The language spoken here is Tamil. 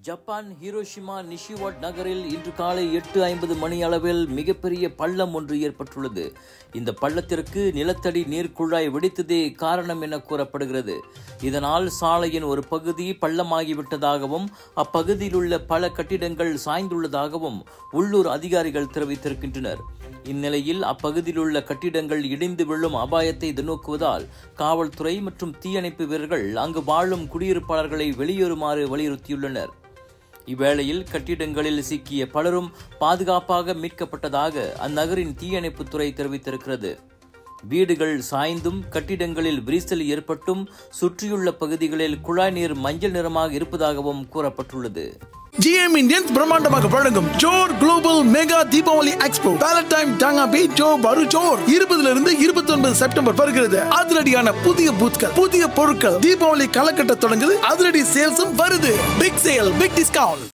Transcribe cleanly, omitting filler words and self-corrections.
ஜப்பான் ஹிரோஷிமா நிஷிவாட் நகரில் இன்று காலை 8:50 மணி அளவில் மிகப்பெரிய பள்ளம் ஒன்று ஏற்பட்டுள்ளது. இந்த பள்ளத்திற்கு நிலத்தடி நீர்க்குழாய் வெடித்ததே காரணம் என கூறப்படுகிறது. இதனால் சாலையின் ஒரு பகுதி பள்ளமாகிவிட்டதாகவும் அப்பகுதியில் உள்ள பல கட்டிடங்கள் சாய்ந்துள்ளதாகவும் உள்ளூர் அதிகாரிகள் தெரிவித்திருக்கின்றனர். இந்நிலையில் அப்பகுதியில் உள்ள கட்டிடங்கள் இடிந்து விழும் அபாயத்தை எதிர்நோக்குவதால் காவல்துறை மற்றும் தீயணைப்பு வீரர்கள் அங்கு வாழும் குடியிருப்பாளர்களை வெளியேறுமாறு வலியுறுத்தியுள்ளனர். இவ்வேளையில் கட்டிடங்களில் சிக்கிய பலரும் பாதுகாப்பாக மீட்கப்பட்டதாக அந்நகரின் தீயணைப்புத்துறை தெரிவித்திருக்கிறது. வீடுகள் சாய்ந்தும் கட்டிடங்களில் விரிசல் ஏற்பட்டும் சுற்றியுள்ள பகுதிகளில் குழாய் நீர் மஞ்சள் நிறமாக இருப்பதாகவும் கூறப்பட்டுள்ளது. GM Indians பிரம்மாண்டமாக வழங்கும் ஜோர் global mega Deepavali expo valentine டாங்காபி ஜோ பரு ஜோர் 20 - 29 செப்டம்பர் வருகிறது. அதிரடியான புதிய பூத்கள், புதிய பொருட்கள், தீபாவளி காலகட்டம் தொடங்குது. அதிரடி சேல்ஸும் வருது. Big sale, big discount.